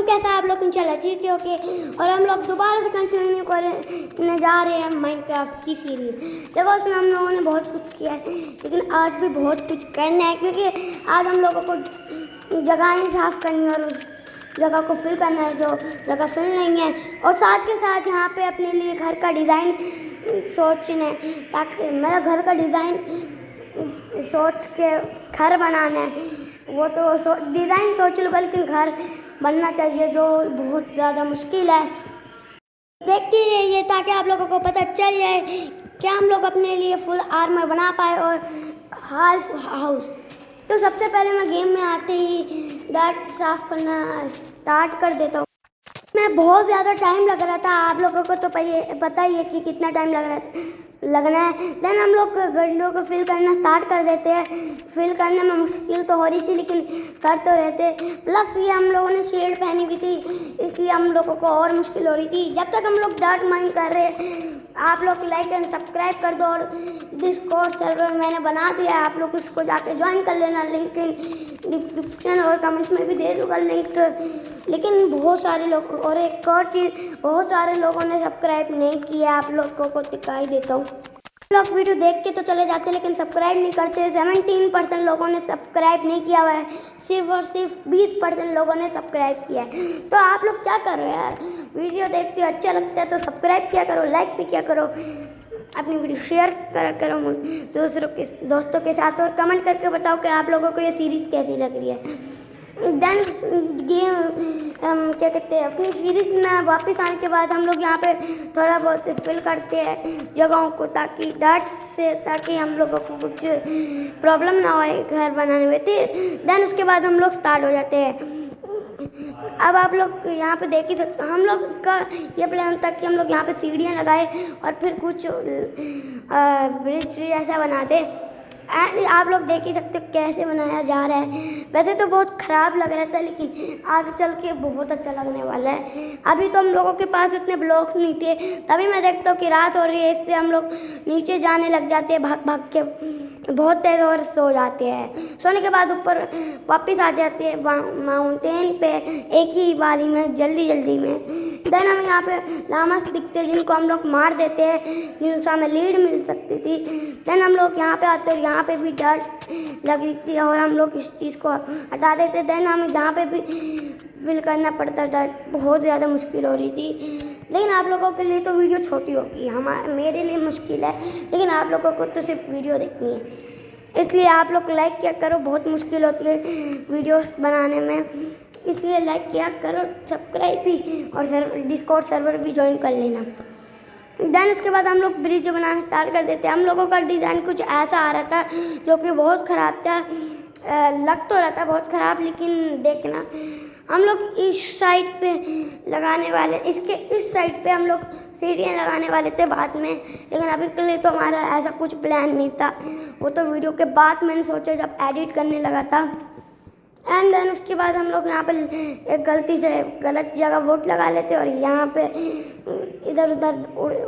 वालेकुम, कैसा है आप लोग? इंशाल्लाह ठीक है, ओके। और हम लोग दोबारा से कंटिन्यू करने जा रहे हैं माइनक्राफ्ट की सीरीज। देखो उसमें हम लोगों ने बहुत कुछ किया है, लेकिन आज भी बहुत कुछ करना है, क्योंकि आज हम लोगों को जगहें साफ़ करनी है और उस जगह को फिल करना है जो जगह फिल नहीं है। और साथ के साथ यहाँ पे अपने लिए घर का डिज़ाइन सोचना है, ताकि मेरा घर का डिज़ाइन सोच के घर बनाना है। वो तो डिज़ाइन सोच लूँगा, लेकिन घर बनना चाहिए, जो बहुत ज़्यादा मुश्किल है। देखते रहिए ताकि आप लोगों को पता चल जाए क्या हम लोग अपने लिए फुल आर्मर बना पाए और हाल्फ हाउस। तो सबसे पहले मैं गेम में आते ही डार्ट साफ करना स्टार्ट कर देता हूँ। मैं बहुत ज़्यादा टाइम लग रहा था, आप लोगों को तो पता ही है कि कितना टाइम लगना है। देन हम लोग गड्ढों को फिल करना स्टार्ट कर देते हैं। फिल करने में मुश्किल तो हो रही थी, लेकिन कर तो रहते। प्लस ये हम लोगों ने शील्ड पहनी हुई थी, इसलिए हम लोगों को और मुश्किल हो रही थी। जब तक हम लोग डार्ट माइन कर रहे हैं, आप लोग लाइक एंड सब्सक्राइब कर दो। और डिस्कॉर्ड सर्वर मैंने बना दिया है, आप लोग उसको जाके ज्वाइन कर लेना। लिंक डिस्क्रिप्शन और कमेंट में भी दे दूँगा लिंक। लेकिन बहुत सारे लोग, और एक और चीज़, बहुत सारे लोगों ने सब्सक्राइब नहीं किया, आप लोगों को दिखाई देता हूँ। लोग वीडियो देख के तो चले जाते हैं, लेकिन सब्सक्राइब नहीं करते। 17% लोगों ने सब्सक्राइब नहीं किया हुआ है, सिर्फ और सिर्फ 20% लोगों ने सब्सक्राइब किया है। तो आप लोग क्या कर रहे हो यार? वीडियो देखते हो, अच्छा लगता है तो सब्सक्राइब किया करो, लाइक भी किया करो, अपनी वीडियो शेयर करो दोस्तों के साथ, और कमेंट करके बताओ कि आप लोगों को ये सीरीज़ कैसी लग रही है। देन गेम क्या कहते हैं, अपनी सीरीज़ में वापस आने के बाद हम लोग यहाँ पे थोड़ा बहुत फिल करते हैं जगहों को, ताकि हम लोगों को कुछ प्रॉब्लम ना हो घर बनाने में। देन उसके बाद हम लोग स्टार्ट हो जाते हैं। अब आप लोग यहाँ पे देख ही सकते, हम लोग का ये प्लान था कि हम लोग यहाँ पे सीढ़ियाँ लगाए और फिर कुछ ब्रिज ऐसा बना दे। एंड आप लोग देख ही सकते हो कैसे बनाया जा रहा है। वैसे तो बहुत ख़राब लग रहा था, लेकिन आगे चल के बहुत अच्छा लगने वाला है। अभी तो हम लोगों के पास उतने ब्लॉक्स नहीं थे, तभी मैं देखता हूँ कि रात हो रही है, इससे हम लोग नीचे जाने लग जाते हैं भाग भाग के, बहुत तेज़, और सो जाते हैं। सोने के बाद ऊपर वापस आ जाते हैं माउंटेन पे एक ही बारी में, जल्दी में। देन हम यहाँ पे लामस दिखते हैं, जिनको हम लोग मार देते हैं, जिनसे हमें लीड मिल सकती थी। देन हम लोग यहाँ पे आते हैं, यहाँ पे भी डर्ट लगी थी और हम लोग इस चीज़ को हटा देते। देन हमें जहाँ पे भी फिल करना पड़ता, डर्ट बहुत ज़्यादा मुश्किल हो रही थी। लेकिन आप लोगों के लिए तो वीडियो छोटी होगी, मेरे लिए मुश्किल है, लेकिन आप लोगों को तो सिर्फ वीडियो देखनी है, इसलिए आप लोग लाइक किया करो। बहुत मुश्किल होती है वीडियोस बनाने में, इसलिए लाइक किया करो, सब्सक्राइब भी, और डिस्कॉर्ड सर्वर भी ज्वाइन कर लेना। देन उसके बाद हम लोग ब्रिज बनाना स्टार्ट कर देते हैं। हम लोगों का डिज़ाइन कुछ ऐसा आ रहा था जो कि बहुत ख़राब था, लग तो रहा था बहुत ख़राब, लेकिन देखना हम लोग इस साइड पे लगाने वाले, इसके इस साइड पे हम लोग सीढ़ियाँ लगाने वाले थे बाद में, लेकिन अभी के लिए तो हमारा ऐसा कुछ प्लान नहीं था। वो तो वीडियो के बाद मैंने सोचा जब एडिट करने लगा था। एंड देन उसके बाद हम लोग यहाँ पे एक गलती से गलत जगह वोट लगा लेते और यहाँ पे इधर उधर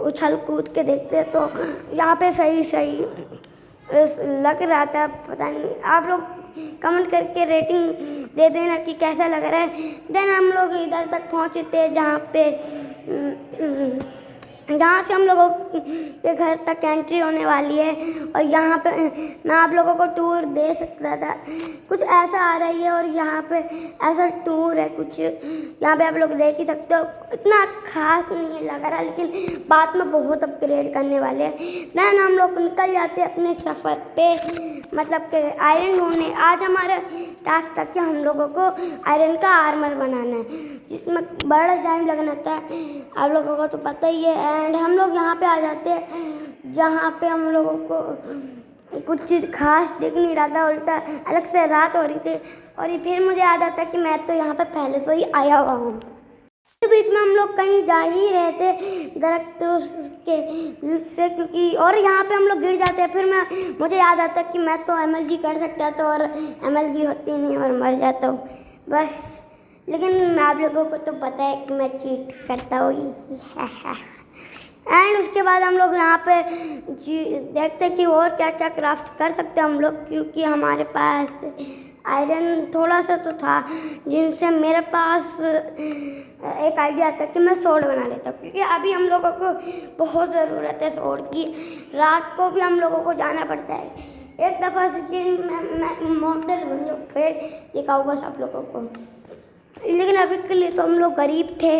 उछल कूद के देखते, तो यहाँ पे सही लग रहा था। पता नहीं, आप लोग कमेंट करके रेटिंग दे देना कि कैसा लग रहा है। देन हम लोग इधर तक पहुँचे थे जहाँ से हम लोगों के घर तक एंट्री होने वाली है, और यहाँ पे मैं आप लोगों को टूर दे सकता था। कुछ ऐसा आ रही है, और यहाँ पे ऐसा टूर है कुछ, यहाँ पे आप लोग देख ही सकते हो। इतना खास नहीं लग रहा, लेकिन बाद में बहुत अपग्रेड करने वाले हैं। देन हम लोग निकल जाते हैं अपने सफ़र पे, मतलब कि आयरन ढूंढने। आज हमारा टास्क था कि हम लोगों को आयरन का आर्मर बनाना है, जिसमें बड़ा टाइम लगना था, आप लोगों को तो पता ही है। एंड हम लोग यहाँ पे आ जाते हैं जहाँ पे हम लोगों को कुछ चीज़ खास दिख नहीं रहा था, उल्टा अलग से रात हो रही थी। और ये फिर मुझे याद आता कि मैं तो यहाँ पे पहले से ही आया हुआ हूँ। के बीच में हम लोग कहीं जा ही रहे थे दरख्तों के बीच से, क्योंकि और यहाँ पे हम लोग गिर जाते हैं। फिर मुझे याद आता कि मैं तो MLG कर सकता था, और MLG होती नहीं और मर जाता हूँ बस। लेकिन आप लोगों को तो पता है कि मैं चीट करता हूँ। एंड उसके बाद हम लोग यहाँ पे देखते कि और क्या क्या क्राफ्ट कर सकते हैं हम लोग, क्योंकि हमारे पास आयरन थोड़ा सा तो था, जिनसे मेरे पास एक आइडिया आता कि मैं स्वॉर्ड बना लेता हूँ, क्योंकि अभी हम लोगों को बहुत ज़रूरत है स्वॉर्ड की। रात को भी हम लोगों को जाना पड़ता है। एक दफ़ा से मैं मॉडल बन जाऊँ फिर दिखाऊंगा सब लोगों को, लेकिन अभी के लिए तो हम लोग गरीब थे,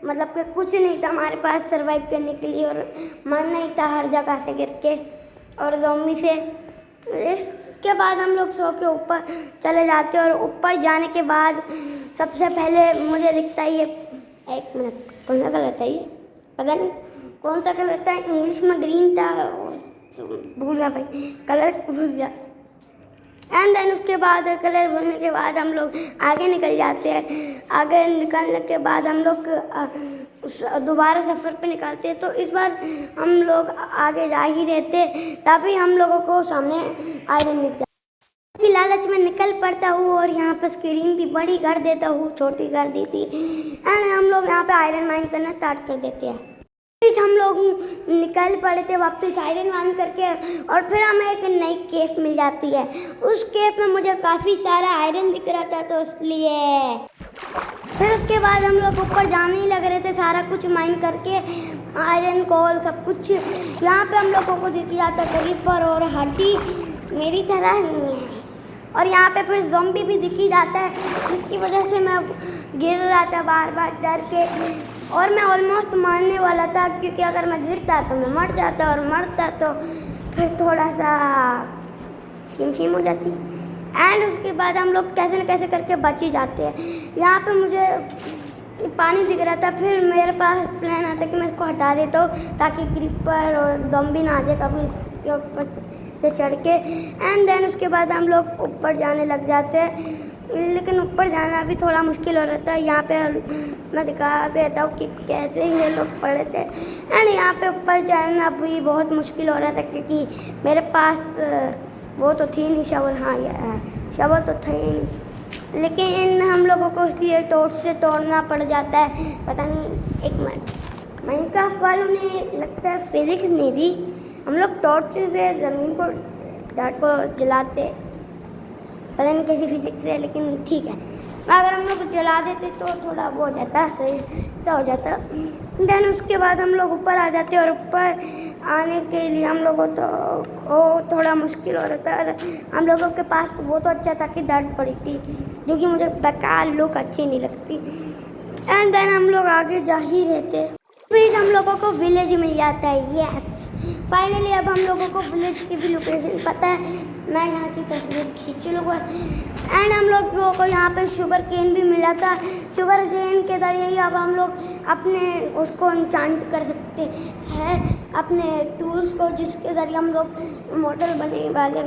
मतलब कि कुछ नहीं था हमारे पास सर्वाइव करने के लिए, और मरना ही था हर जगह से गिर के और ज़ॉम्बी से। इसके बाद हम लोग सो के ऊपर चले जाते, और ऊपर जाने के बाद सबसे पहले मुझे दिखता है ये, एक मिनट, कौन सा कलर था ये, पता नहीं कौन सा कलर था, इंग्लिश में ग्रीन था, भूल गया भाई, कलर भूल गया। एंड देन उसके बाद कलर भरने के बाद हम लोग आगे निकल जाते हैं। आगे निकलने के बाद हम लोग दोबारा सफ़र पे निकलते हैं। तो इस बार हम लोग आगे जा ही रहते, तभी हम लोगों को सामने आयरन दिख जाता है। लालच में निकल पड़ता हूँ और यहाँ पर स्क्रीन भी बड़ी कर देता हूँ, छोटी कर दी थी, एंड हम लोग यहाँ पे आयरन माइन करना स्टार्ट कर देते हैं। हम लोग निकल पड़े थे वापस आयरन माइन करके, और फिर हमें एक नई केव मिल जाती है। उस केव में मुझे काफ़ी सारा आयरन दिख रहा था, तो इसलिए फिर उसके बाद हम लोग ऊपर जाने ही लग रहे थे, सारा कुछ माइन करके, आयरन कोल सब कुछ। यहाँ पे हम लोगों को दिख जाता क्रीपर और हड्डी मेरी तरह ही है, और यहाँ पे फिर ज़ॉम्बी भी दिख ही जाता है, जिसकी वजह से मैं गिर रहा था बार बार डर के, और मैं ऑलमोस्ट मरने वाला था, क्योंकि अगर मैं गिरता तो मैं मर जाता, और मरता तो फिर थोड़ा सा शिम हो जाती। एंड उसके बाद हम लोग कैसे न कैसे करके बच ही जाते हैं। यहाँ पे मुझे पानी दिख रहा था, फिर मेरे पास प्लान आता कि मैं इसको हटा देता हूँ ताकि क्रीपर और ज़ॉम्बी ना आ जाए कभी इसके ऊपर से चढ़ के। एंड देन उसके बाद हम लोग ऊपर जाने लग जाते हैं, लेकिन ऊपर जाना भी थोड़ा मुश्किल हो रहा था। यहाँ पे मैं दिखा देता हूँ कि कैसे ये लोग पड़े थे, एंड यहाँ पे ऊपर जाना भी बहुत मुश्किल हो रहा था, क्योंकि मेरे पास वो तो थी नहीं शवल, हाँ शवल तो था ही नहीं, लेकिन हम लोगों को इसलिए टॉर्च से तोड़ना पड़ जाता है। पता नहीं, एक मिनट, माइनक्राफ्ट वालों ने लगता है फिजिक्स नहीं दी, हम लोग टॉर्च से ज़मीन को डाट को जलाते, पता नहीं कैसी फिजिक्स है, लेकिन ठीक है। अगर हम लोग जला देते तो थोड़ा वो हो जाता, सही सा हो जाता। देन उसके बाद हम लोग ऊपर आ जाते, और ऊपर आने के लिए हम लोगों को थोड़ा मुश्किल हो रहा था, और हम लोगों के पास वो तो अच्छा था कि दर्द पड़ी थी, जो कि मुझे बेकार लुक अच्छी नहीं लगती। एंड देन हम लोग आगे जा ही रहते, फिर हम लोगों को विलेज मिल जाता है। यस, फाइनली अब हम लोगों को विलेज की भी लोकेशन पता है। मैं यहाँ की तस्वीर खींच लूँगा, एंड हम लोगों को यहाँ पे शुगर केन भी मिला था। शुगर केन के जरिए ही अब हम लोग अपने उसको इंचांट कर सकते हैं, अपने टूल्स को, जिसके ज़रिए हम लोग मॉडल बने वाले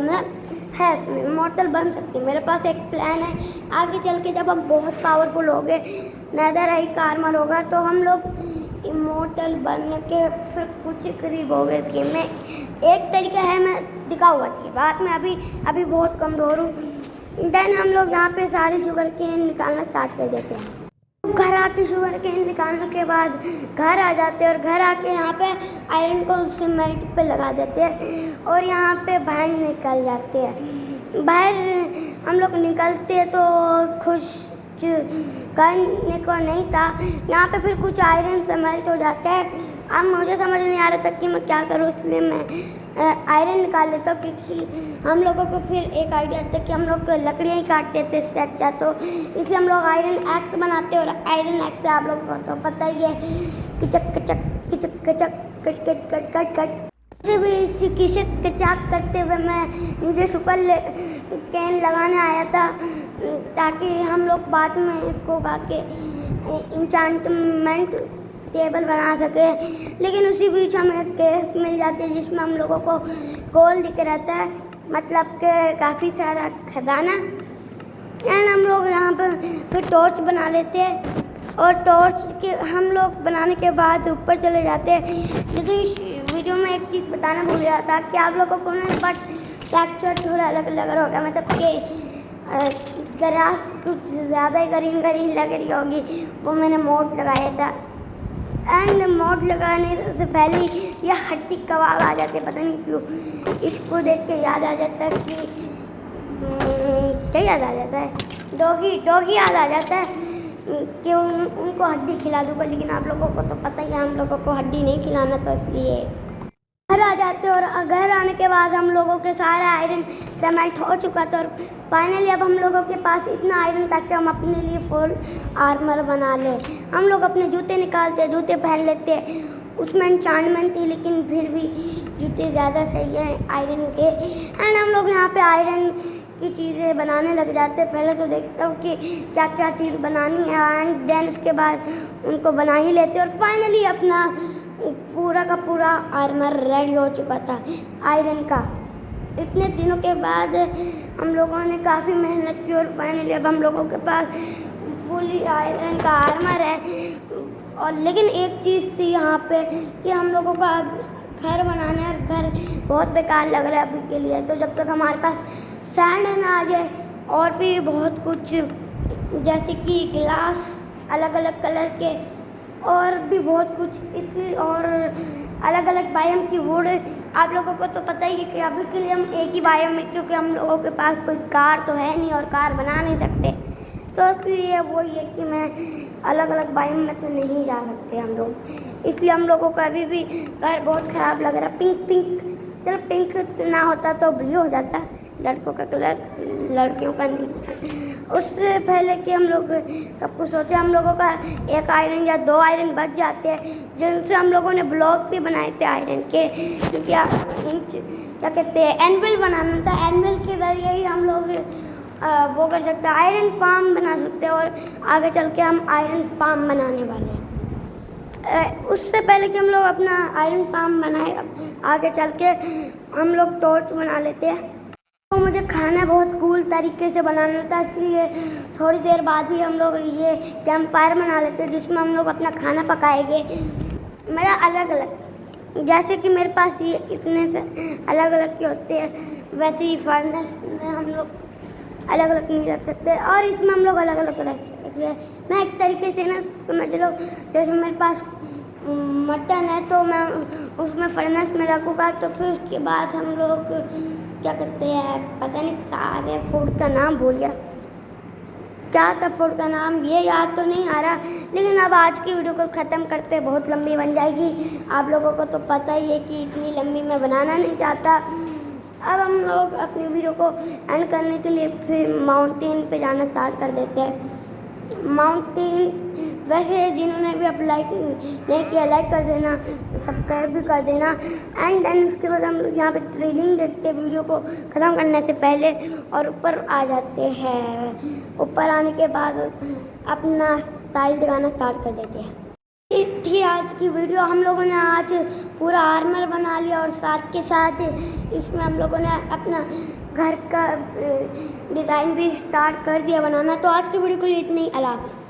है, इसमें मॉडल बन सकते हैं। मेरे पास एक प्लान है, आगे चल के जब हम बहुत पावरफुल हो गए, नेदरराइट का आर्मर होगा, तो हम लोग इमोर्टल बनने के फिर कुछ करीब हो गए इस गेम में। एक तरीका है, मैं दिखाऊंगा थी बाद में, अभी बहुत कमज़ोर हूँ। देन हम लोग यहाँ पे सारे शुगर केन निकालना स्टार्ट कर देते हैं। घर आके शुगर केन निकालने के बाद घर आ जाते हैं, और घर आके यहाँ पे आयरन को उससे मेल्ट पे लगा देते हैं, और यहाँ पे बाहर निकल जाते हैं। बाहर हम लोग निकलते हैं तो खुश करने को नहीं था, यहाँ पे फिर कुछ आयरन से मेल्ट हो जाता है। अब मुझे समझ नहीं आ रहा था कि मैं क्या करूँ, इसलिए मैं आयरन निकाल लेता हूँ, क्योंकि हम लोगों को फिर एक आइडिया था कि हम लोग लकड़ियाँ ही काट लेते इससे अच्छा, तो इसे हम लोग आयरन एक्स बनाते हैं। और आयरन एक्स से आप लोगों को तो पता ही है, किचक कचक किचक कचक कट कट कट कट कट मुझे भी किचक कचाक करते हुए मैं नीचे सुपर कैन लगाने आया था, ताकि हम लोग बाद में इसको उगा के इंचांटमेंट टेबल बना सके। लेकिन उसी बीच हमें एक केव मिल जाती है, जिसमें हम लोगों को गोल्ड दिख रहता है, मतलब कि काफ़ी सारा खजाना। एंड हम लोग यहाँ पर फिर टॉर्च बना लेते हैं, और टॉर्च के हम लोग बनाने के बाद ऊपर चले जाते हैं। लेकिन इस वीडियो में एक चीज़ बताना भूल गया था कि आप लोगों को ना बट टेक्सचर थोड़ा अलग अलग होगा, मतलब कि ग्रास कुछ ज़्यादा ही ग्रीन ग्रीन लग रही होगी, वो मैंने मोड लगाया था। एंड मोड लगाने से पहले यह हड्डी कबाब आ जाते, पता नहीं क्यों, इसको देख के याद आ जाता है कि क्या याद आ जाता है? डॉगी डॉगी याद आ जाता है कि उनको हड्डी खिला दूँगा, लेकिन आप लोगों को तो पता ही है हम लोगों को हड्डी नहीं खिलाना, तो इसलिए घर आ जाते हैं। और घर आने के बाद हम लोगों के सारा आयरन सेमेंट हो चुका था और फाइनली अब हम लोगों के पास इतना आयरन था कि हम अपने लिए फुल आर्मर बना लें। हम लोग अपने जूते निकालते, जूते पहन लेते, उसमें एन्चांटमेंट थी लेकिन फिर भी जूते ज़्यादा सही हैं आयरन के। एंड हम लोग यहाँ पे आयरन की चीज़ें बनाने लग जाते हैं। पहले तो देखता हूँ कि क्या क्या चीज़ बनानी है एंड देन उसके बाद उनको बना ही लेते और फाइनली अपना पूरा का पूरा आर्मर रेडी हो चुका था आयरन का। इतने दिनों के बाद हम लोगों ने काफ़ी मेहनत की और फाइनली अब हम लोगों के पास फुली आयरन का आर्मर है। और लेकिन एक चीज़ थी यहाँ पे कि हम लोगों का घर बनाना है और घर बहुत बेकार लग रहा है अभी के लिए। तो जब तक हमारे पास सैंड ना आ जाए और भी बहुत कुछ जैसे कि ग्लास अलग अलग कलर के और भी बहुत कुछ इसलिए और अलग अलग बायोम की वुड, आप लोगों को तो पता ही है कि अभी के लिए हम एक ही बायोम में, क्योंकि हम लोगों के पास कोई कार तो है नहीं और कार बना नहीं सकते, तो इसलिए वो ये कि मैं अलग अलग बायोम में तो नहीं जा सकते हम लोग। इसलिए हम लोगों का अभी भी घर बहुत ख़राब लग रहा है। पिंक पिंक, चलो पिंक ना होता तो ब्लू हो जाता, लड़कों का कलर लड़कियों का नहीं। उससे पहले कि हम लोग सब कुछ सोचे, हम लोगों का एक आयरन या 2 आयरन बच जाते हैं जिनसे हम लोगों ने ब्लॉक भी बनाए थे आयरन के। क्या कहते हैं, एनविल बनाना था। एनविल के ज़रिए ही हम लोग वो कर सकते हैं, आयरन फार्म बना सकते हैं और आगे चल के हम आयरन फार्म बनाने वाले हैं। उससे पहले कि हम लोग अपना आयरन फार्म बनाए, आगे चल के हम लोग टॉर्च बना लेते हैं। तो मुझे खाना बहुत कूल तरीके से बनाना था, इसलिए थोड़ी देर बाद ही हम लोग ये कैंप फायर बना लेते हैं जिसमें हम लोग अपना खाना पकाएंगे। मेरा अलग अलग, जैसे कि मेरे पास ये इतने से अलग अलग के होते हैं, वैसे ही फर्नेस में हम लोग अलग अलग नहीं रख सकते और इसमें हम लोग अलग अलग रख सकते हैं। मैं एक तरीके से ना समझ लो, जैसे मेरे पास मटन है तो मैं उसमें फर्नेस में रखूँगा, तो फिर उसके बाद हम लोग क्या करते हैं, पता नहीं सारे फूड का नाम भूल गया, क्या था फूड का नाम ये याद तो नहीं आ रहा। लेकिन अब आज की वीडियो को ख़त्म करते, बहुत लंबी बन जाएगी, आप लोगों को तो पता ही है कि इतनी लंबी मैं बनाना नहीं चाहता। अब हम लोग अपनी वीडियो को एंड करने के लिए फिर माउंटेन पे जाना स्टार्ट कर देते हैं। माउंटेन वैसे जिन्होंने भी अब लाइक नहीं किया, लाइक कर देना, सब्सक्राइब भी कर देना। एंड उसके बाद हम लोग यहाँ पे ट्रेनिंग देखते हैं वीडियो को ख़त्म करने से पहले और ऊपर आ जाते हैं। ऊपर आने के बाद अपना स्टाइल दिखाना स्टार्ट कर देते हैं। ये थी आज की वीडियो। हम लोगों ने आज पूरा आर्मर बना लिया और साथ के साथ इसमें हम लोगों ने अपना घर का डिज़ाइन भी स्टार्ट कर दिया बनाना। तो आज की वीडियो के लिए इतनी ही, अल्लाह हाफ़िज़।